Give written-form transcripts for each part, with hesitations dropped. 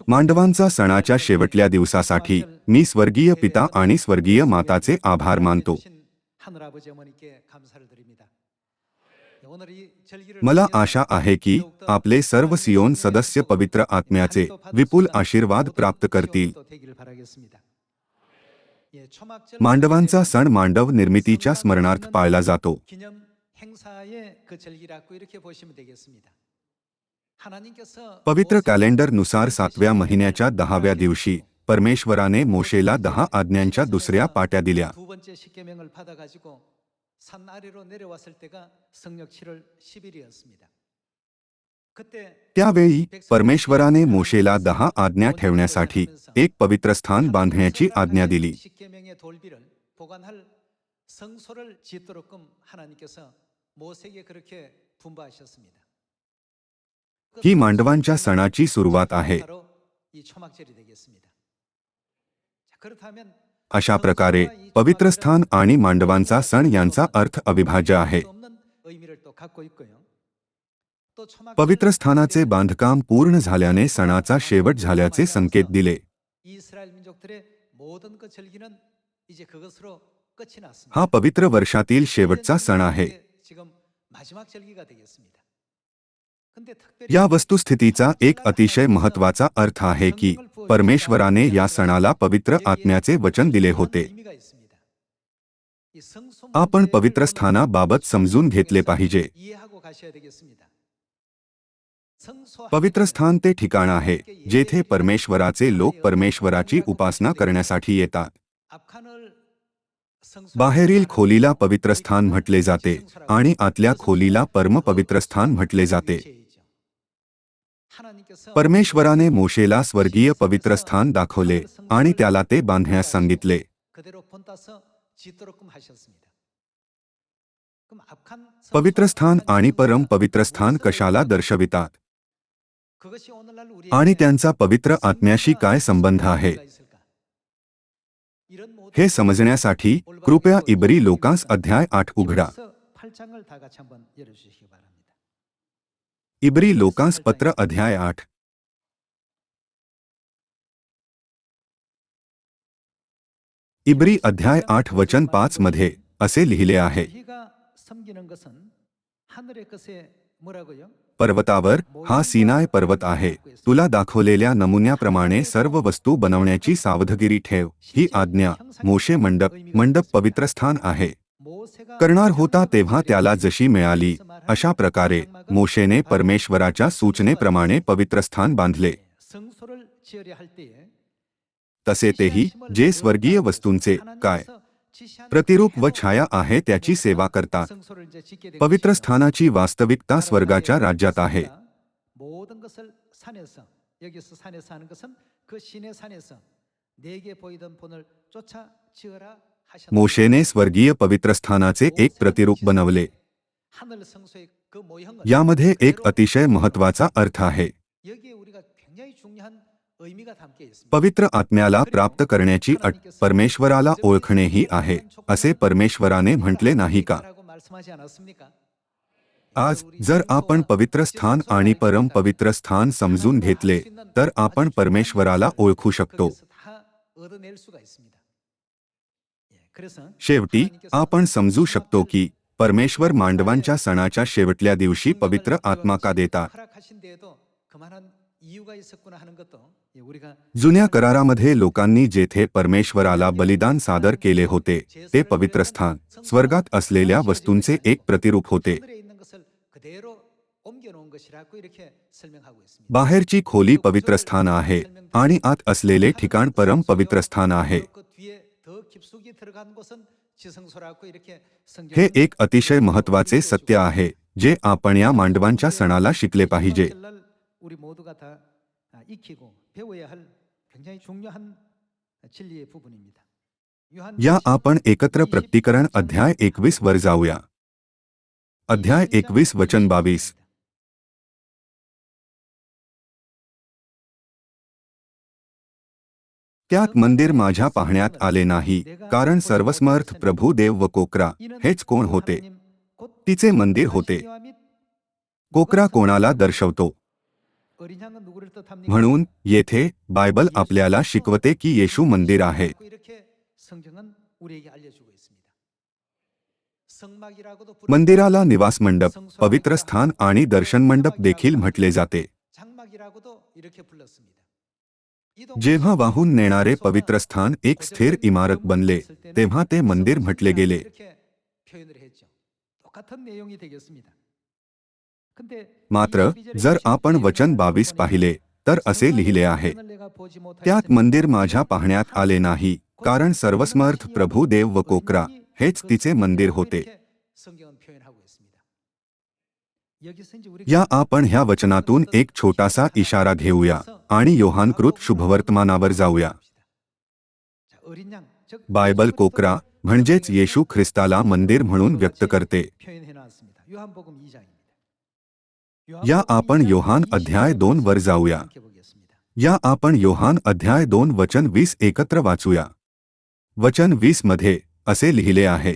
मांडवांचा सणाच्या शेवटल्या दिवसासाठी मी स्वर्गीय पिता आणि स्वर्गीय माताचे आभार मानतो. मला आशा आहे की आपले सर्व सियोन सदस्य पवित्र आत्म्याचे विपुल आशीर्वाद प्राप्त करतील. मांडवांचा सण मांडव निर्मितीच्या स्मरणार्थ पाळला जातो. पवित्र कॅलेंडरनुसार 7व्या महिन्याच्या 10व्या दिवशी परमेश्वराने मोशेला 10 आज्ञांच्या दुसऱ्या पाट्या दिल्या. त्यावेळी परमेश्वराने मोशेला 10 आज्ञा ठेवण्यासाठी एक पवित्र स्थान बांधण्याची आज्ञा दिली. ही मांडवांच्या सणाची सुरुवात आहे. अशा प्रकारे पवित्र स्थान आणि मांडवांचा सण यांचा अर्थ अविभाज्य आहे. पवित्र स्थानाचे बांधकाम पूर्ण झाल्याने सणाचा शेवट झाल्याचे संकेत दिले. हा पवित्र वर्षातील शेवटचा सण आहे. या वस्तुस्थितीचा एक अतिशय महत्त्वाचा अर्थ आहे की परमेश्वराने या सणाला पवित्र आत्म्याचे वचन दिले होते. आपण पवित्र स्थानाबाबत समजून घेतले पाहिजे. पवित्र स्थान ते ठिकाण आहे जेथे परमेश्वराचे लोक परमेश्वराची उपासना करण्यासाठी येतात. बाहेरील खोलीला पवित्र स्थान म्हटले जाते आणि आतल्या खोलीला परम पवित्र स्थान म्हटले जाते. परमेश्वराने मोशेला स्वर्गीय पवित्र स्थान दाखवले आणि त्याला ते बांधण्यास सांगितले. पवित्र स्थान आणि परम पवित्र स्थान कशाला दर्शवितात आणि त्यांचा पवित्र आत्म्याशी काय संबंध आहे हे समजण्यासाठी कृपया इब्री लोकांस अध्याय 8 उघडा. इब्री लोकांस पत्र अध्याय 8. इब्री अध्याय 8 वचन 5 मध्ये असे लिहिले आहे. पर्वतावर, हा सिनाय पर्वत आहे, तुला दाखवलेल्या नमुन्याप्रमाणे सर्व वस्तू बनवण्याची सावधगिरी ठेव. ही आज्ञा मोशे मंडप पवित्र स्थान आहे करणार होता तेव्हा त्याला जशी मिळाली अशा प्रकारे मोशेने परमेश्वराच्या सूचनेप्रमाणे पवित्र स्थान बांधले. तसे तेही जे स्वर्गीय वस्तूंचे काय प्रतिरूप व छाया आहे त्याची सेवा करतात. पवित्र स्थानाची वास्तविकता स्वर्गाच्या राज्यात आहे. मोशेने स्वर्गीय पवित्र स्थानाचे एक प्रतिरूप बनवले. यामध्ये एक अतिशय महत्त्वाचा अर्थ आहे. पवित्र आत्म्याला प्राप्त करण्याची अट परमेश्वराला ओळखणेही आहे असे परमेश्वराने म्हटले नाही का? आज जर आपण पवित्र स्थान आणि परम पवित्र स्थान समजून घेतले तर आपण परमेश्वराला ओळखू शकतो. शेवटी आपण समजू शकतो की परमेश्वर मांडवांच्या सणाच्या शेवटल्या दिवशी पवित्र आत्मा का देतात. जुन्या करारामध्ये लोकांनी जेथे परमेश्वराला बलिदान सादर केले होते ते पवित्र स्थान स्वर्गात असलेल्या वस्तूंचे एक प्रतिरूप होते. बाहेरची खोली पवित्र स्थान आहे आणि आत असलेले ठिकाण परम पवित्र स्थान आहे. हे एक अतिशय महत्त्वाचे सत्य आहे जे आपण या मांडवांच्या सणाला शिकले पाहिजे. या आपण एकत्र प्रकटीकरण अध्याय 21 वर जाऊया. अध्याय 21 वचन 22. त्यात मंदिर माझ्या पाहण्यात आले नाही, कारण सर्वसमर्थ प्रभू देव व कोकरा हेच कोण होते, तिचे मंदिर होते. कोकरा कोणाला दर्शवतो? म्हणून येथे बायबल आपल्याला शिकवते की येशू मंदिर आहे. मंदिराला निवास मंडप, पवित्र स्थान आणि दर्शन मंडप देखील म्हटले जाते. जेव्हा वाहून नेणारे पवित्र स्थान एक स्थिर इमारत बनले तेव्हा ते मंदिर म्हटले गेले. मात्र जर आपण वचन 22 पाहिले तर असे लिहिले आहे, त्यात मंदिर माझ्या पाहण्यात आले नाही, कारण सर्वसमर्थ प्रभू देव व कोकरा हेच तिचे मंदिर होते. या आपण ह्या वचनातून एक छोटासा इशारा घेऊया आणि योहानकृत शुभवर्तमानावर जाऊया. बायबल कोकरा म्हणजेच येशू ख्रिस्ताला मंदिर म्हणून व्यक्त करते. या आपण योहान अध्याय 2 वर जाऊया. या आपण योहान अध्याय 2 वचन 20 एकत्र वाचूया. वचन 20 मध्ये असे लिहिले आहे,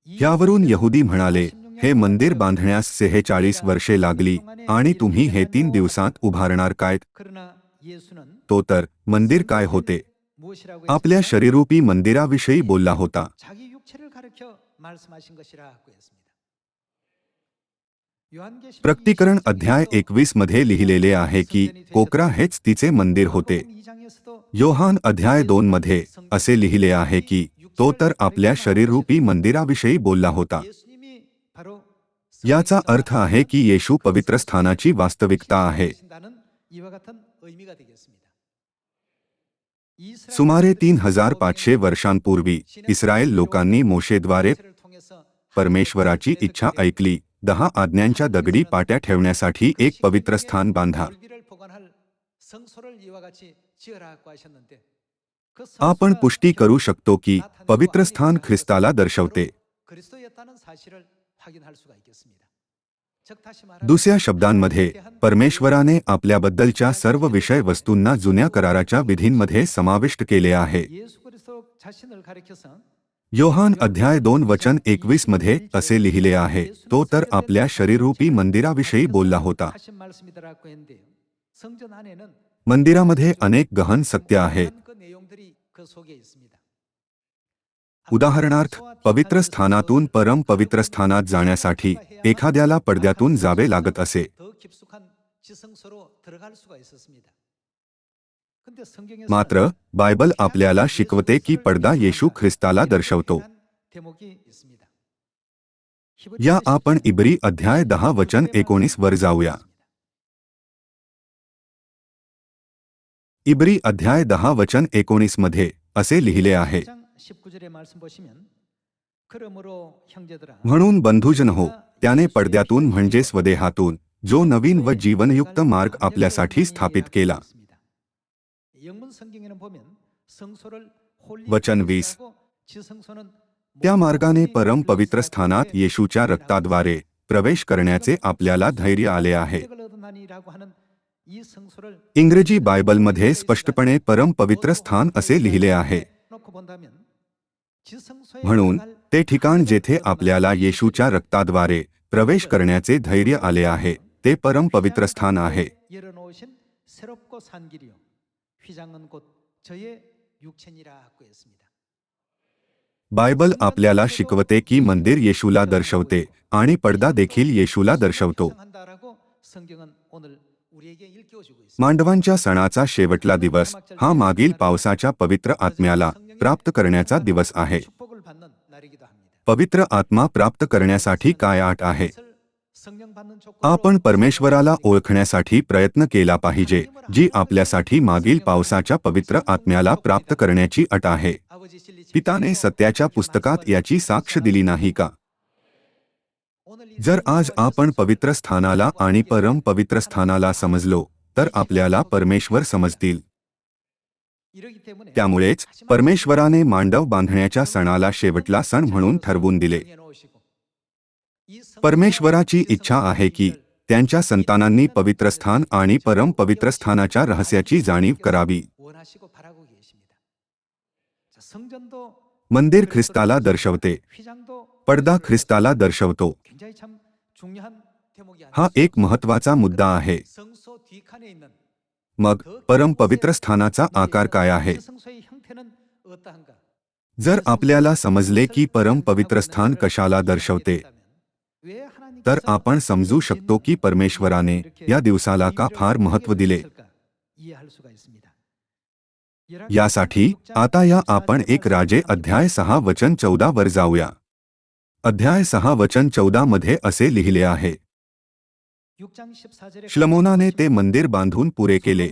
यावरून यहुदी म्हणाले, हे मंदिर बांधण्यास 46 वर्षे लागली आणि तुम्ही हे 3 दिवसात उभारणार काय? तो तर मंदिर काय होते? आपल्या शरीरूपी मंदिराविषयी बोलला होता. प्रकटीकरण अध्याय 21 मध्ये लिहिलेले आहे की कोकरा हेच तिचे मंदिर होते. योहान अध्याय 2 मध्ये असे लिहिले आहे की तो तर आपल्या शरीररूपी मंदिराविषयी बोलला होता. याचा अर्थ आहे की येशू पवित्र स्थानाची वास्तविकता आहे. सुमारे 3500 वर्षांपूर्वी इस्रायल लोकांनी मोशेद्वारे परमेश्वराची इच्छा ऐकली. 10 आज्ञांच्या दगडी पाट्या ठेवण्यासाठी एक पवित्र स्थान बांधा. आपण पुष्टी करू शकतो की पवित्र स्थान ख्रिस्ताला दर्शवते. दुसऱ्या शब्दांमध्ये परमेश्वराने आपल्याबद्दलच्या सर्व विषय वस्तूंना जुन्या कराराच्या विधींमध्ये समाविष्ट केले आहे. योहान अध्याय 2 वचन 21 मध्ये असे लिहिले आहे, तो तर आपल्या शरीररूपी मंदिराविषयी बोलला होता. मंदिरामध्ये अनेक गहन सत्य आहेत. उदाहरणार्थ, पवित्र स्थानातून परम पवित्र स्थानात जाण्यासाठी एखाद्याला पडद्यातून जावे लागत असे. मात्र बायबल आपल्याला शिकवते की पडदा येशू ख्रिस्ताला दर्शवतो. या आपण इब्री अध्याय 10 वचन 19 वर जाऊया. इब्री अध्याय 10 वचन 19 मध्ये असे लिहिले आहे, म्हणून बंधुजनहो, त्याने पडद्यातून म्हणजे स्वदेहातून जो नवीन व जीवनयुक्त मार्ग आपल्यासाठी स्थापित केला. वचन 20, त्या मार्गाने परम पवित्र स्थानात येशूच्या रक्ताद्वारे प्रवेश करण्याचे आपल्याला धैर्य आले आहे. इंग्रजी बायबलमध्ये स्पष्टपणे परम पवित्र स्थान असे लिहिले आहे. म्हणून ते ठिकाण जेथे आपल्याला येशूच्या रक्ताद्वारे प्रवेश करण्याचे धैर्य आले आहे ते परम पवित्र स्थान आहे. बायबल आपल्याला शिकवते की मंदिर येशूला दर्शवते आणि पडदा देखील येशूला दर्शवतो. मांडवांच्या सणाचा शेवटला दिवस हा मागील पावसाच्या पवित्र आत्म्याला प्राप्त करण्याचा दिवस आहे. पवित्र आत्मा प्राप्त करण्यासाठी काय अट आहे? आपण परमेश्वराला ओळखण्यासाठी प्रयत्न केला पाहिजे, जी आपल्यासाठी मागील पावसाच्या पवित्र आत्म्याला प्राप्त करण्याची अट आहे. पिताने सत्याच्या पुस्तकात याची साक्ष दिली नाही का? जर आज आपण पवित्र स्थानाला आणि परम पवित्र स्थानाला समजलो तर आपल्याला परमेश्वर समजतील. त्यामुळेच परमेश्वराने मांडव बांधण्याच्या सणाला शेवटला सण म्हणून ठरवून दिले. परमेश्वराची इच्छा आहे की त्यांच्या संतानांनी पवित्र स्थान आणि परम पवित्र स्थानाच्या रहस्याची जाणीव करावी. मंदिर ख्रिस्ताला दर्शवते, पडदा ख्रिस्ताला दर्शवतो. हा एक महत्त्वाचा मुद्दा आहे. मग परमपवित्र स्थानाचा आकार काय आहे? जर आपल्याला समजले की परमपवित्र स्थान कशाला दर्शवते, तर आपण समजू शकतो की परमेश्वराने या दिवसाला का फार महत्त्व दिले. यासाठी आता आपण एक राजे अध्याय 6 वचन 14 वर जाऊया. अध्याय 6 वचन 14 मध्ये असे लिहिले आहे, श्लमोनाने ते मंदिर बांधून पुरे केले.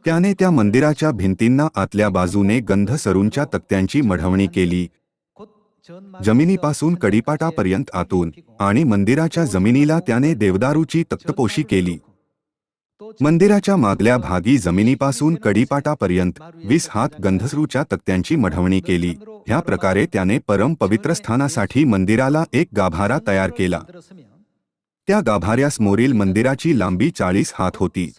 त्याने त्या मंदिराच्या भिंतींना आतल्या बाजूने गंधसरूंच्या तक्त्यांची मढवणी केली, जमिनीपासून कडिपाटापर्यंत आतून, आणि मंदिराच्या जमिनीला त्याने देवदारूची तक्तपोशी केली. मंदिराच्या मागल्या भागी जमिनीपासून कडिपाटापर्यंत 20 हात गंधसरूच्या तक्त्यांची मढवणी केली. ह्या प्रकारे त्याने परम पवित्र स्थानासाठी मंदिराला एक गाभारा तयार केला. त्या गाभाऱ्यासमोरील मंदिराची लांबी 40 हात होती.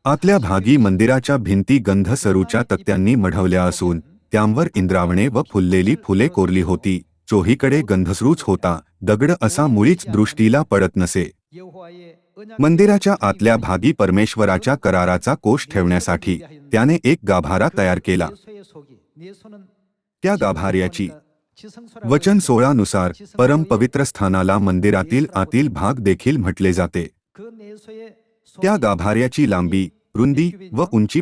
आतल्या भागी मंदिराच्या भिंती गंधसरूच्या तक्त्यांनी मढवल्या असून त्यांवर इंद्रावणे व फुललेली फुले कोरली होती. चोहीकडे गंधसरूच होता. दगड असा मुळीच दृष्टीला पडत नसे. मंदिराच्या आतल्या भागी परमेश्वराच्या कराराचा कोष ठेवण्यासाठी त्याने एक गाभारा तयार केला. त्या गाभाऱ्याची वचन 16 नुसार परम पवित्र स्थानाला मंदिरातील आतील भाग देखील म्हटले जाते. त्या गाभाऱ्याची लांबी, रुंदी व उंची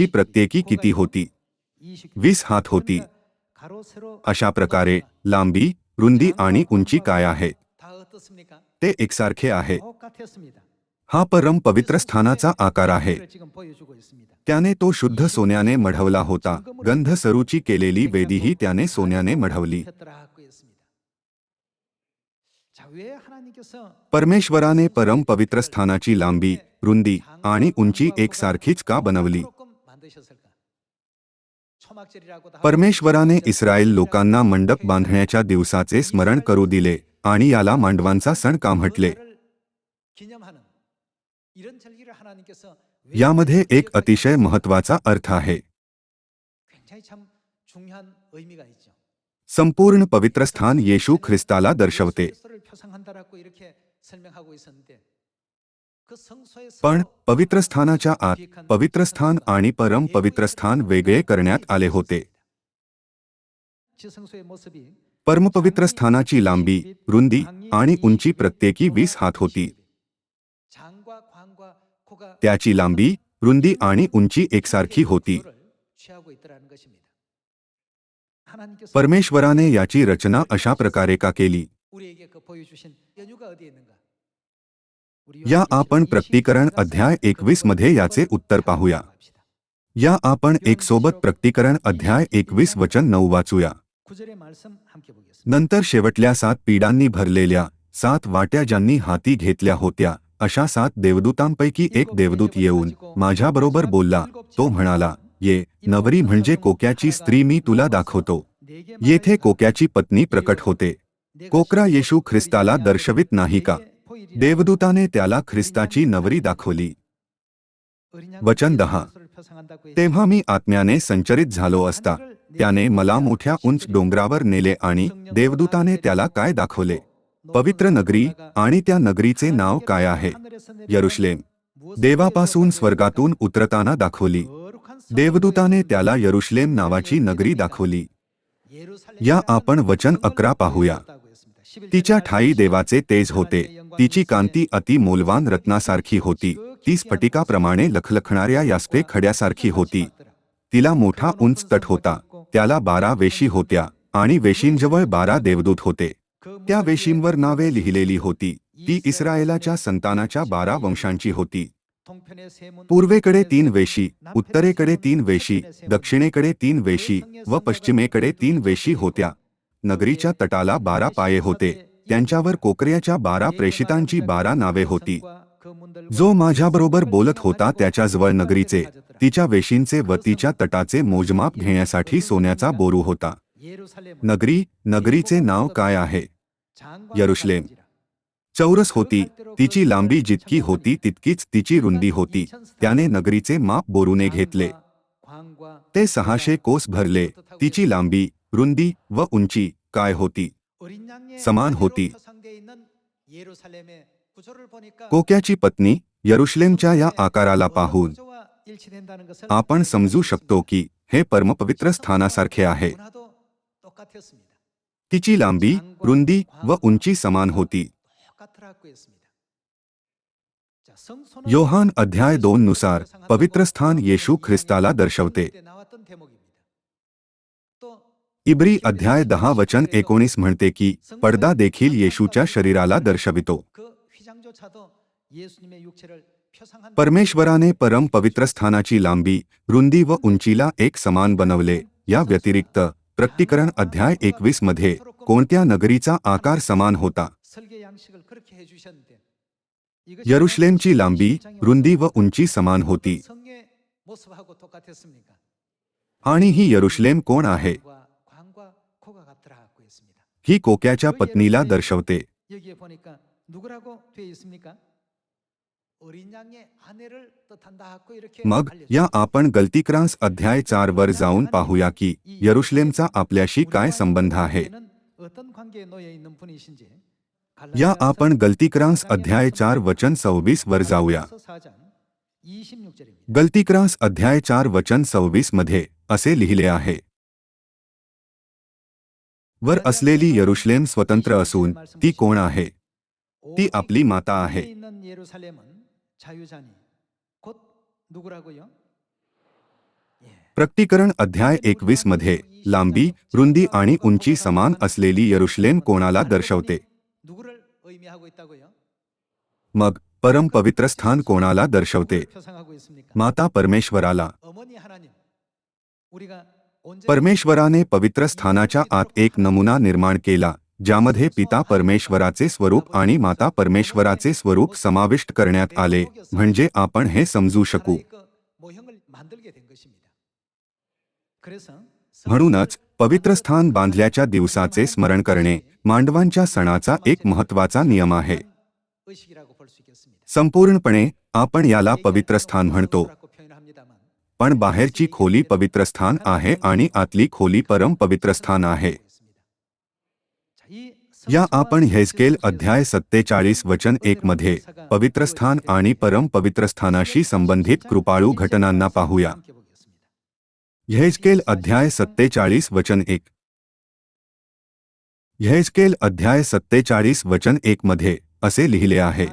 प्रत्येकी किती होती? 20 हात होती. अशा प्रकारे लांबी, रुंदी आणि उंची काय आहे? ते एकसारखे आहे. हा परम पवित्र स्थानाचा आकार आहे. त्याने तो शुद्ध सोन्याने मढवला होता. गंधसरूची केलेली वेदीही त्याने सोन्याने मढवली. परमेश्वराने परम पवित्र स्थानाची लांबी, रुंदी आणि उंची एकसारखीच का बनवली? परमेश्वराने इस्रायल लोकांना मंडप बांधण्याच्या दिवसाचे स्मरण करू दिले आणि याला मांडवांचा सण का म्हटले? यामध्ये एक अतिशय महत्त्वाचा अर्थ आहे. संपूर्ण पवित्र स्थान येशू ख्रिस्ताला दर्शवते. पण पवित्र स्थानाच्या आत पवित्र स्थान आणि परम पवित्र स्थान वेगळे करण्यात आले होते. परमपवित्र स्थानाची लांबी, रुंदी आणि उंची प्रत्येकी 20 हात होती. त्याची लांबी, रुंदी आणि उंची एकसारखी होती. परमेश्वराने याची रचना अशा प्रकारे का केली? या आपण प्रकटीकरण अध्याय 21 मध्ये याचे उत्तर पाहूया. या आपण एक सोबत प्रकटीकरण अध्याय 21 वचन 9 वाचूया. नंतर शेवटल्या 7 पिढांनी भरलेल्या 7 वाट्या ज्यांनी हाती घेतल्या होत्या, अशा 7 देवदूतांपैकी एक देवदूत येऊन माझ्याबरोबर बोलला. तो म्हणाला, ये नवरी म्हणजे कोक्याची स्त्री मी तुला दाखवतो. येथे कोक्याची पत्नी प्रकट होते. कोकरा येशू ख्रिस्ताला दर्शवित नाही का? देवदूताने त्याला ख्रिस्ताची नवरी दाखवली. वचन 10. तेव्हा मी आत्म्याने संचरित झालो असता त्याने मला मोठ्या उंच डोंगरावर नेले आणि देवदूताने त्याला काय दाखवले? पवित्र नगरी, आणि त्या नगरीचे नाव काय आहे? यरुशलेम. देवापासून स्वर्गातून उतरताना दाखवली. देवदूताने त्याला यरुशलेम नावाची नगरी दाखवली. या आपण वचन 11 पाहूया. तिच्या ठाई देवाचे तेज होते. तिची कांती अति मौल्यवान रत्नासारखी होती. ती स्फटिकाप्रमाणे लखलखणाऱ्या यास्पे खड्यासारखी होती. तिला मोठा उंच तट होता. त्याला 12 वेशी होत्या आणि वेशींजवळ 12 देवदूत होते. त्या वेशींवर नावे लिहिलेली होती. ती इस्रायेलाच्या संतानाच्या 12 वंशांची होती. पूर्वेकडे 3 वेशी, उत्तरेकडे 3 वेशी, दक्षिणेकडे 3 वेशी व पश्चिमेकडे 3 वेशी होत्या. नगरीच्या तटाला 12 पाये होते. त्यांच्यावर कोकऱ्याच्या 12 प्रेषितांची 12 नावे होती. जो माझ्याबरोबर बोलत होता त्याच्याजवळ नगरीचे, तिच्या वेशींचे व तिच्या तटाचे मोजमाप घेण्यासाठी सोन्याचा बोरू होता. नगरीचे नाव काय आहे? यरुशलेम. चौरस होती. तिची लांबी जितकी होती तितकीच तिची रुंदी होती. त्याने नगरीचे माप बोरूने घेतले. ते 600 कोस भरले. तिची लांबी, रुंदी व उंची काय होती? समान होती. कोक्याची पत्नी यरुशलेमच्या या आकाराला पाहून आपण समजू शकतो की हे परमपवित्र स्थानासारखे आहे. तिची लांबी, रुंदी व उंची समान होती. योहान अध्याय 2 नुसार पवित्रस्थान येशू ख्रिस्ताला दर्शवते. इब्री अध्याय 10 वचन 19 म्हणते की पडदा देखील येशूच्या शरीराला दर्शवितो. परमेश्वराने परम पवित्रस्थानाची लांबी, रुंदी व उंचीला एक समान बनवले. या व्यतिरिक्त प्रकटीकरण अध्याय 21 मध्ये कोणत्या नगरीचा आकार समान होता? यरुशलेमची लांबी, रुंदी व उंची समान होती. आणि ही यरुशलेम कोण आहे? ही कोक्याच्या पत्नीला दर्शवते. मग या आपण गलतीक्रांस अध्याय 4 वर जाऊन पाहूया की यरुशलेमचा आपल्याशी काय संबंध आहे. या आपण गलतीक्रांस अध्याय 4 वचन 26 वर जाऊया. गलतीक्रांस अध्याय 4 वचन 26 मध्ये असे लिहिले आहे. वर असलेली यरुशलेम स्वतंत्र असून ती कोण आहे? ती आपली माता आहे. प्रकटीकरण अध्याय 21 मध्ये लांबी, रुंदी आणि उंची समान असलेली यरुशलेम कोणाला दर्शवते? मग परम पवित्र स्थान कोणाला दर्शवते? माता परमेश्वराला. परमेश्वराने पवित्र स्थानाच्या आत एक नमुना निर्माण केला ज्यामध्ये पिता परमेश्वराचे स्वरूप आणि माता परमेश्वराचे स्वरूप समाविष्ट करण्यात आले, म्हणजे आपण हे समजू शकू. म्हणूनच पवित्र स्थान बांधल्याच्या दिवसाचे स्मरण करणे मांडवांच्या सणाचा एक महत्त्वाचा नियम आहे. संपूर्णपणे आपण याला पवित्र स्थान म्हणतो, पण बाहेरची खोली पवित्र स्थान आहे आणि आतली खोली परम पवित्र स्थान आहे. या आपण हेजकेल अध्याय 47 वचन 1 मध्ये पवित्र स्थान आणि परम पवित्र स्थानाशी संबंधित कृपाळू घटनांना पाहूया. हेजकेल अध्याय 47 वचन 1. हेजकेल अध्याय 47 वचन 1 मध्ये असे लिहिले आहे.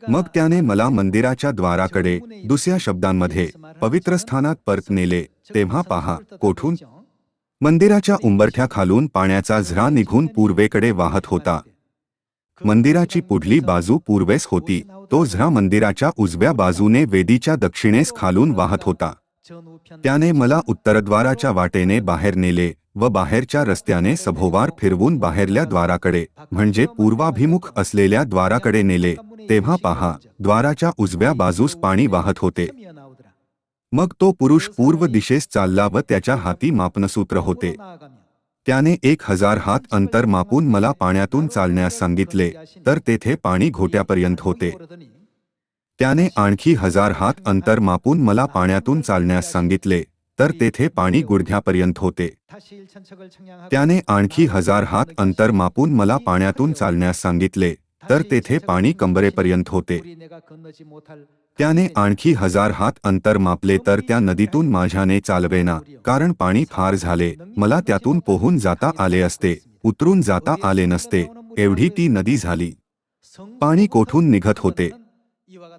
मग त्याने मला मंदिराच्या द्वाराकडे, दुसऱ्या शब्दांमध्ये पवित्र स्थानात परत नेले. तेव्हा पहा, कोठून? मंदिराच्या उंबरठ्याखालून पाण्याचा झरा निघून पूर्वेकडे वाहत होता. मंदिराची पुढली बाजू पूर्वेस होती. तो झरा मंदिराच्या उजव्या बाजूने वेदीच्या दक्षिणेस खालून वाहत होता. त्याने मला उत्तरद्वाराच्या वाटेने बाहेर नेले व बाहेरच्या रस्त्याने सभोवार फिरवून बाहेरल्या द्वाराकडे, म्हणजे पूर्वाभिमुख असलेल्या द्वाराकडे नेले. तेव्हा पहा, द्वाराच्या उजव्या बाजूस पाणी वाहत होते. मग तो पुरुष पूर्व दिशेस चालला व त्याच्या हाती मापनसूत्र होते. त्याने 1000 हात अंतर मापून मला पाण्यातून चालण्यास सांगितले, तर तेथे पाणी घोट्यापर्यंत होते. त्याने आणखी 1000 हात अंतर मापून मला पाण्यातून चालण्यास सांगितले, तर तेथे पाणी गुडघ्यापर्यंत होते. त्याने आणखी 1000 हात अंतर मापून मला पाण्यातून चालण्यास सांगितले, तर तेथे पाणी कंबरेपर्यंत होते. त्याने आणखी 1000 हात अंतर मापले तर त्या नदीतून माझ्याने चालवेना, कारण पाणी फार झाले. मला त्यातून पोहून जाता आले असते, उतरून जाता आले नसते, एवढी ती नदी झाली. पाणी कोठून निघत होते?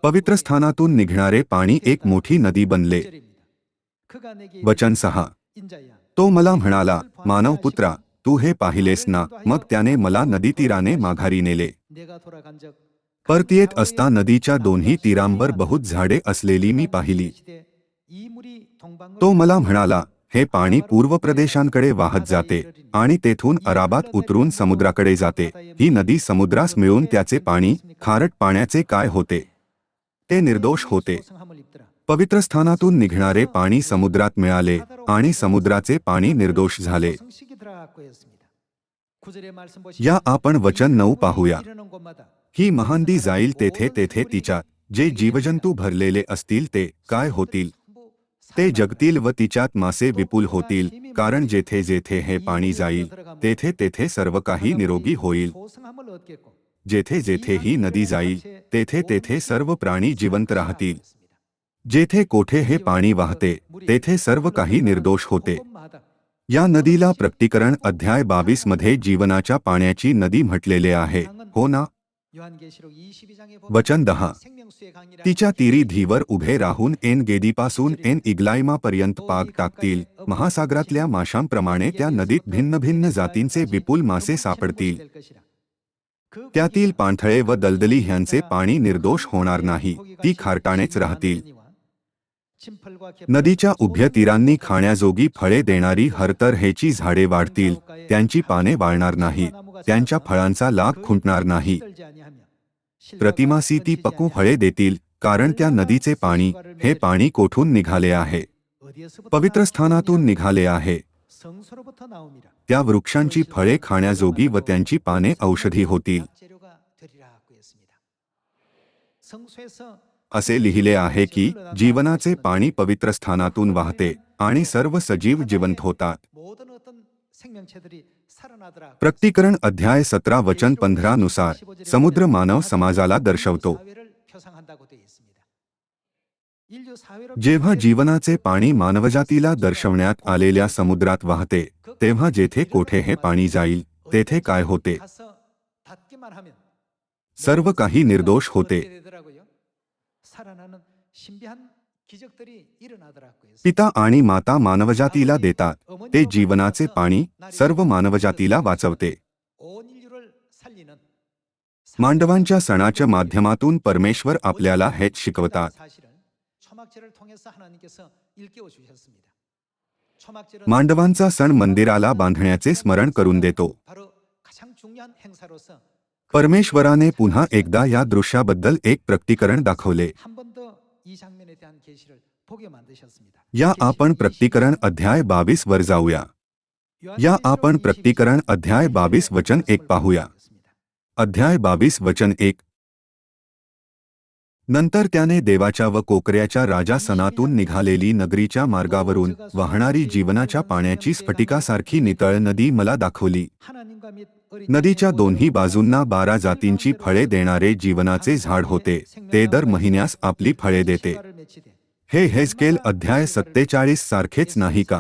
पवित्र स्थानातून निघणारे पाणी एक मोठी नदी बनले. वचन 6. तो मला म्हणाला, मानवपुत्रा, तू हे पाहिलेस ना? मग त्याने मला नदीतीराने माघारी नेले. परत येत असता नदीच्या दोन्ही तीरांवर बहुत झाडे असलेली मी पाहिली. तो मला म्हणाला, हे पाणी पूर्व प्रदेशांकडे वाहत जाते आणि तेथून अराबात उतरून समुद्राकडे जाते. ही नदी समुद्रास मिळून त्याचे पाणी, खारट पाण्याचे काय होते? ते निर्दोष होते. पवित्र स्थानातून निघणारे पाणी समुद्रात मिळाले आणि समुद्राचे पाणी निर्दोष झाले. या आपण वचन 9 पाहूया. ही महानदी जाईल तेथे तेथे तिच्यात जे जीवजंतू भरलेले असतील ते काय होतील? ते जगतील व तिच्यात मासे विपुल होतील, कारण जेथे जेथे हे पाणी जाईल तेथे तेथे सर्व काही निरोगी होईल. जेथे जेथे ही नदी जाईल तेथे तेथे सर्व प्राणी जिवंत राहतील. जेथे कोठे हे पाणी वाहते तेथे सर्व काही निर्दोष होते. या नदीला प्रकटीकरण अध्याय 22 मध्ये जीवनाच्या पाण्याची नदी म्हटलेले आहे, हो ना? वचन 10. तिच्या तीरी धीवर उभे राहून एन गेदीपासून एन इग्लाइमापर्यंत पाग टाकतील. महासागरातल्या माशांप्रमाणे त्या नदीत भिन्न भिन्न जातींचे विपुल मासे सापडतील. त्यातील पाणथळे व दलदली ह्यांचे पाणी निर्दोष होणार नाही, ती खारटाणेच राहतील. नदीच्या उभय तीरांनी खाण्याजोगी फळे देणारी हरतऱ्हेची झाडे वाढतील. त्यांची पाने वाळणार नाहीत, त्यांच्या फळांचा लाग खुंटणार नाही. प्रतिमासी ती पक्व फळे देतील, कारण त्या नदीचे पाणी, हे पाणी कोठून निघाले आहे? पवित्रस्थानातून निघाले आहे. त्या वृक्षांची फळे खाण्याजोगी व त्यांची पाने औषधी होतील. असे लिहिले आहे की जीवनाचे पाणी पवित्रस्थानातून वाहते आणि सर्व सजीव जिवंत होतात. प्रकटीकरण अध्याय 17 वचन 15 नुसार समुद्र मानव समाजाला दर्शवतो. जेव्हा जीवनाचे पाणी मानवजातीला दर्शवण्यात आलेल्या समुद्रात वाहते तेव्हा जेथे कोठे हे पाणी जाईल तेथे काय होते? सर्व काही निर्दोष होते. पिता आणि माता मानवजातीला देतात, ते जीवनाचे पाणी सर्व मानवजातीला वाचवते. मांडवांच्या सणाच्या माध्यमातून परमेश्वर आपल्याला हेच शिकवतात. मांडवांचा सण मंदिराला बांधण्याचे स्मरण करून देतो. परमेश्वराने पुन्हा एकदा या दृश्याबद्दल एक प्रकटीकरण दाखवले. या आपण प्रकटीकरण अध्याय 22 वर जाऊया. या आपण प्रकटीकरण अध्याय 22 वचन 1 पाहूया. अध्याय 22 वचन 1. नंतर त्याने देवाच्या व कोकऱ्याच्या राजासनातून निघालेली नगरीच्या मार्गावरून वाहणारी जीवनाच्या पाण्याची स्फटिकासारखी नितळ नदी मला दाखवली. नदीच्या दोन्ही बाजूंना 12 जातींची फळे देणारे जीवनाचे झाड होते. ते दर महिन्यास आपली फळे देते. हे हेजकेल अध्याय 47 सारखेच नाही का?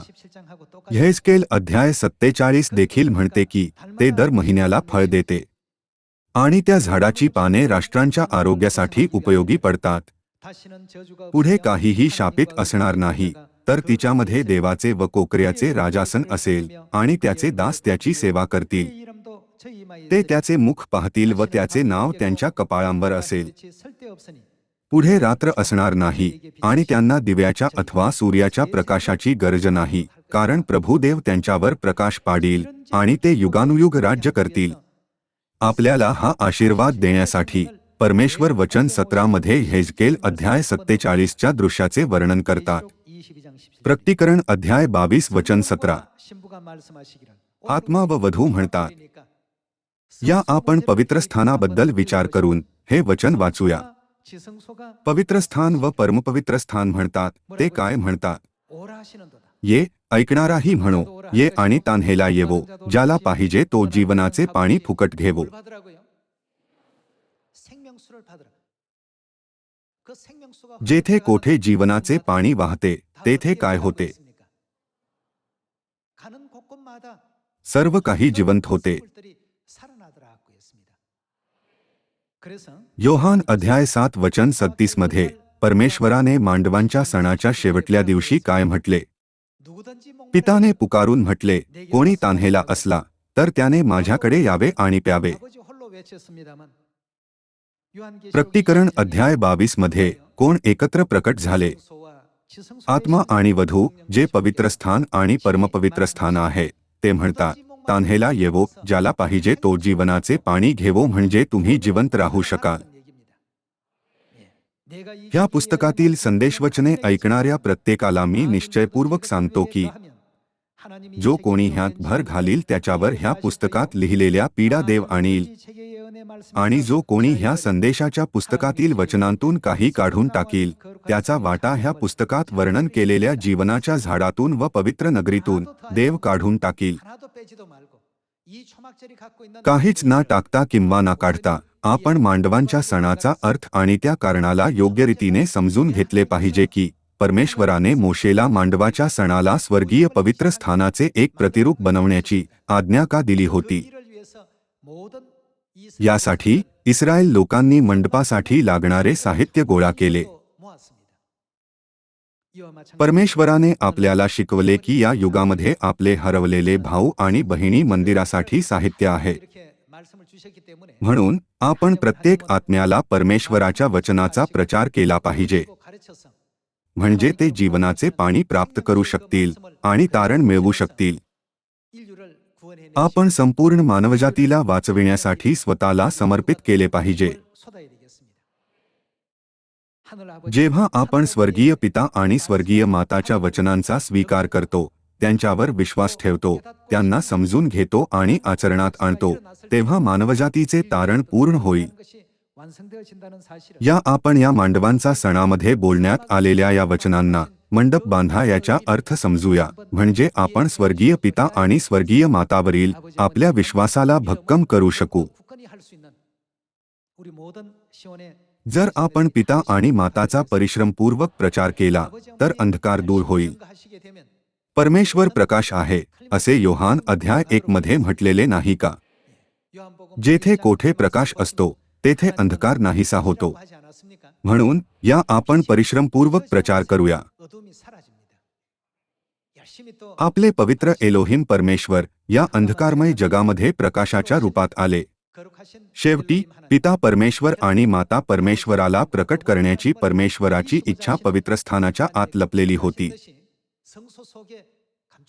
हेजकेल अध्याय 47 देखील म्हणते की ते दर महिन्याला फळ देते आणि त्या झाडाची पाने राष्ट्रांच्या आरोग्यासाठी उपयोगी पडतात. पुढे काहीही शापित असणार नाही, तर तिच्यामध्ये देवाचे व कोकऱ्याचे राजासन असेल आणि त्याचे दास त्याची सेवा करतील. ते त्याचे मुख पाहतील व त्याचे नाव त्यांच्या कपाळांवर असेल. पुढे रात्र असणार नाही आणि त्यांना दिव्याच्या अथवा सूर्याच्या प्रकाशाची गरज नाही, कारण प्रभुदेव त्यांच्यावर प्रकाश पाडील आणि ते युगानुयुग राज्य करतील. आपल्याला हा आशीर्वाद देण्यासाठी परमेश्वर वचन 17 मध्ये हेजकेल अध्याय 47 च्या दृश्याचे वर्णन करतात. प्रकटीकरण अध्याय 22 वचन 17. आत्मा व वधू म्हणतात. या आपण पवित्रस्थानाबद्दल विचार करून हे वचन वाचूया. पवित्रस्थान व परमपवित्रस्थान म्हणतात, ते काय म्हणतात? ये ऐकणाराही म्हणो, ये आणि तान्हेला येवो, ज्याला पाहिजे तो जीवनाचे पाणी फुकट घेवो. जेथे कोठे जीवनाचे पाणी वाहते तेथे काय होते? सर्व काही जिवंत होते. योहान अध्याय 7 वचन 37 मध्ये परमेश्वराने मांडवांच्या सणाच्या शेवटल्या दिवशी काय म्हटले? पिताने पुकारून म्हटले, कोणी तान्हेला असला तर त्याने माझ्याकडे यावे आणि प्यावे. प्रकटीकरण अध्याय 22 मध्ये कोण एकत्र प्रकट झाले? आत्मा आणि वधू, जे पवित्रस्थान आणि परमपवित्रस्थान आहे. ते म्हणतात, तान्हेला येवो, ज्याला पाहिजे तो जीवनाचे पाणी घेवो, म्हणजे तुम्ही जिवंत राहू शकाल. ह्या पुस्तकातील संदेशवचने ऐकणाऱ्या प्रत्येकाला मी निश्चयपूर्वक सांगतो की जो कोणी ह्यात भर घालील त्याच्यावर ह्या पुस्तकात लिहिलेल्या पीडा देव आणील. आणि जो कोणी ह्या संदेशाच्या पुस्तकातील वचनांतून काही काढून टाकील त्याचा वाटा ह्या पुस्तकात वर्णन केलेल्या जीवनाच्या झाडातून व पवित्र नगरीतून देव काढून टाकील. काहीच ना टाकता किंवा ना काढता आपण मांडवांच्या सणाचा अर्थ आणि त्या कारणाला योग्य रीतीने समजून घेतले पाहिजे की परमेश्वराने मोशेला मांडवाच्या सणाला स्वर्गीय पवित्र स्थानाचे एक प्रतिरूप बनवण्याची आज्ञा का दिली होती. यासाठी इस्रायल लोकांनी मंडपासाठी लागणारे साहित्य गोळा केले. परमेश्वराने आपल्याला शिकवले की या युगामध्ये आपले हरवलेले भाऊ आणि बहिणी मंदिरासाठी साहित्य आहे. म्हणून आपण प्रत्येक आत्म्याला परमेश्वराच्या वचनाचा प्रचार केला पाहिजे, म्हणजे ते जीवनाचे पाणी प्राप्त करू शकतील आणि तारण मिळवू शकतील. आपण संपूर्ण मानवजातीला वाचविण्यासाठी स्वतःला समर्पित केले पाहिजे. जेव्हा आपण स्वर्गीय पिता आणि स्वर्गीय माताच्या वचनांचा स्वीकार करतो, त्यांच्यावर विश्वास ठेवतो, त्यांना समजून घेतो आणि आचरणात आणतो, तेव्हा मानवजातीचे तारण पूर्ण होईल. आपण या मांडवांचा सणामध्ये बोलण्यात आलेल्या या वचनांना मंडप बांधा याचा अर्थ समजूया, म्हणजे आपण स्वर्गीय पिता आणि स्वर्गीय मातावरील आपल्या विश्वासाला भक्कम करू शकू. जर आपण पिता आणि माताचा परिश्रमपूर्वक प्रचार केला तर अंधकार दूर होईल. परमेश्वर प्रकाश आहे असे योहान अध्याय 1 मध्ये म्हटलेले नाही का? जेथे कोठे प्रकाश असतो तेथे अंधकार नाहीसा होतो. म्हणून आपण परिश्रमपूर्वक प्रचार करूया. आपले पवित्र एलोहिम परमेश्वर या अंधकारमय जगामध्ये प्रकाशाच्या रूपात आले. शेवटी पिता परमेश्वर आणि माता परमेश्वराला प्रकट करण्याची परमेश्वराची इच्छा पवित्रस्थानाच्या आत लपलेली होती.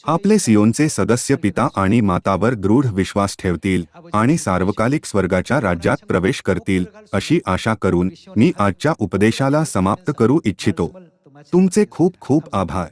आपले सियोनचे सदस्य पिता आणि मातावर दृढ विश्वास ठेवतील आणि सार्वकालिक स्वर्गाच्या राज्यात प्रवेश करतील अशी आशा करून मी आजच्या उपदेशाला समाप्त करू इच्छितो. तुमचे खूप खूप आभार.